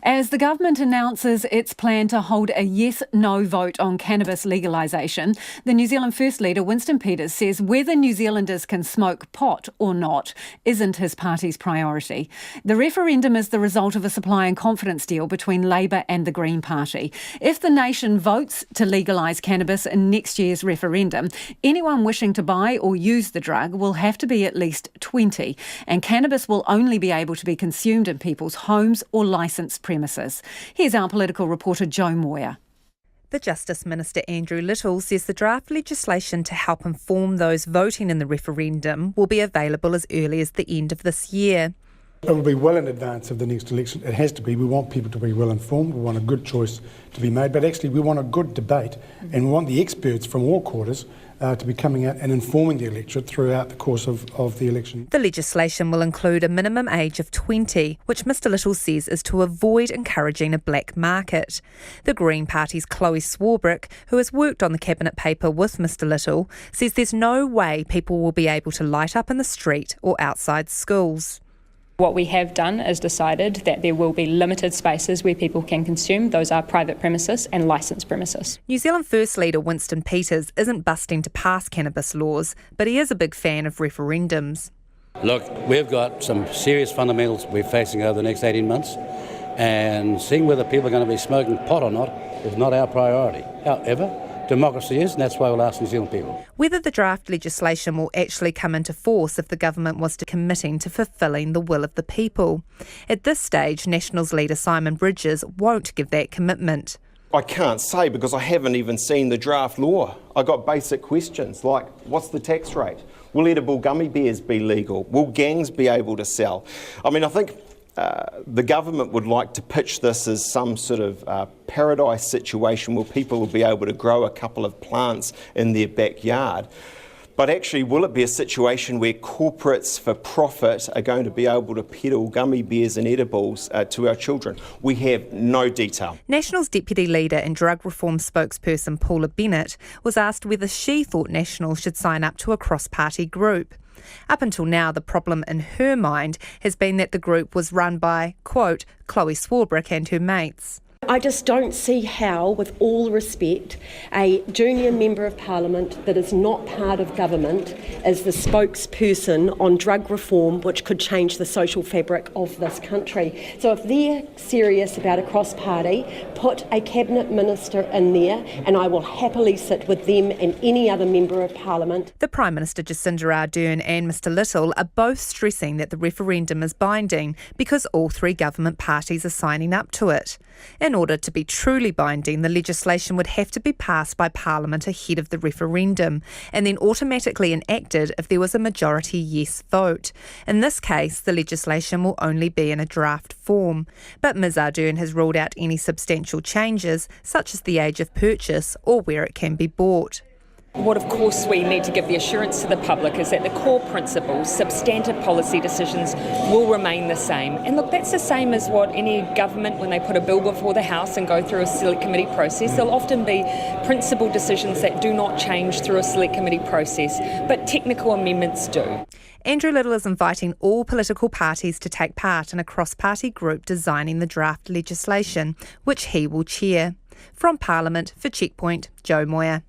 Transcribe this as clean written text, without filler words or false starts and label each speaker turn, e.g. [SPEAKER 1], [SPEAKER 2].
[SPEAKER 1] As the government announces its plan to hold a yes-no vote on cannabis legalisation, the New Zealand First Leader Winston Peters says whether New Zealanders can smoke pot or not isn't his party's priority. The referendum is the result of a supply and confidence deal between Labour and the Green Party. If the nation votes to legalise cannabis in next year's referendum, anyone wishing to buy or use the drug will have to be at least 20, and cannabis will only be able to be consumed in people's homes or licensed premises. Here's our political reporter Jo Moyer.
[SPEAKER 2] The Justice Minister Andrew Little says the draft legislation to help inform those voting in the referendum will be available as early as the end of this year.
[SPEAKER 3] It will be well in advance of the next election. It has to be. We want people to be well informed. We want a good choice to be made. But actually we want a good debate, and we want the experts from all quarters to be coming out and informing the electorate throughout the course of the election.
[SPEAKER 2] The legislation will include a minimum age of 20, which Mr Little says is to avoid encouraging a black market. The Green Party's Chloe Swarbrick, who has worked on the Cabinet paper with Mr Little, says there's no way people will be able to light up in the street or outside schools.
[SPEAKER 4] What we have done is decided that there will be limited spaces where people can consume. Those are private premises and licensed premises.
[SPEAKER 2] New Zealand First Leader Winston Peters isn't busting to pass cannabis laws, but he is a big fan of referendums.
[SPEAKER 5] Look, we've got some serious fundamentals we're facing over the next 18 months, and seeing whether people are going to be smoking pot or not is not our priority. However, democracy is, and that's why we'll ask New Zealand people.
[SPEAKER 2] Whether the draft legislation will actually come into force if the government was to committing to fulfilling the will of the people. At this stage, Nationals leader Simon Bridges won't give that commitment.
[SPEAKER 6] I can't say because I haven't even seen the draft law. I got basic questions like, what's the tax rate? Will edible gummy bears be legal? Will gangs be able to sell? I mean, I think the government would like to pitch this as some sort of paradise situation where people will be able to grow a couple of plants in their backyard. But actually, will it be a situation where corporates for profit are going to be able to peddle gummy bears and edibles to our children? We have no detail.
[SPEAKER 2] Nationals Deputy Leader and Drug Reform spokesperson Paula Bennett was asked whether she thought Nationals should sign up to a cross-party group. Up until now, the problem in her mind has been that the group was run by, quote, Chloe Swarbrick and her mates.
[SPEAKER 7] I just don't see how, with all respect, a junior member of parliament that is not part of government is the spokesperson on drug reform, which could change the social fabric of this country. So if they're serious about a cross-party, put a cabinet minister in there and I will happily sit with them and any other member of parliament.
[SPEAKER 2] The Prime Minister Jacinda Ardern and Mr Little are both stressing that the referendum is binding because all three government parties are signing up to it. In order to be truly binding, the legislation would have to be passed by Parliament ahead of the referendum and then automatically enacted if there was a majority yes vote. In this case, the legislation will only be in a draft form. But Ms Ardern has ruled out any substantial changes, such as the age of purchase or where it can be bought.
[SPEAKER 4] What, of course, we need to give the assurance to the public is that the core principles, substantive policy decisions will remain the same. And look, that's the same as what any government, when they put a bill before the House and go through a select committee process, there'll often be principal decisions that do not change through a select committee process, but technical amendments do.
[SPEAKER 2] Andrew Little is inviting all political parties to take part in a cross-party group designing the draft legislation, which he will chair. From Parliament, for Checkpoint, Jo Moyer.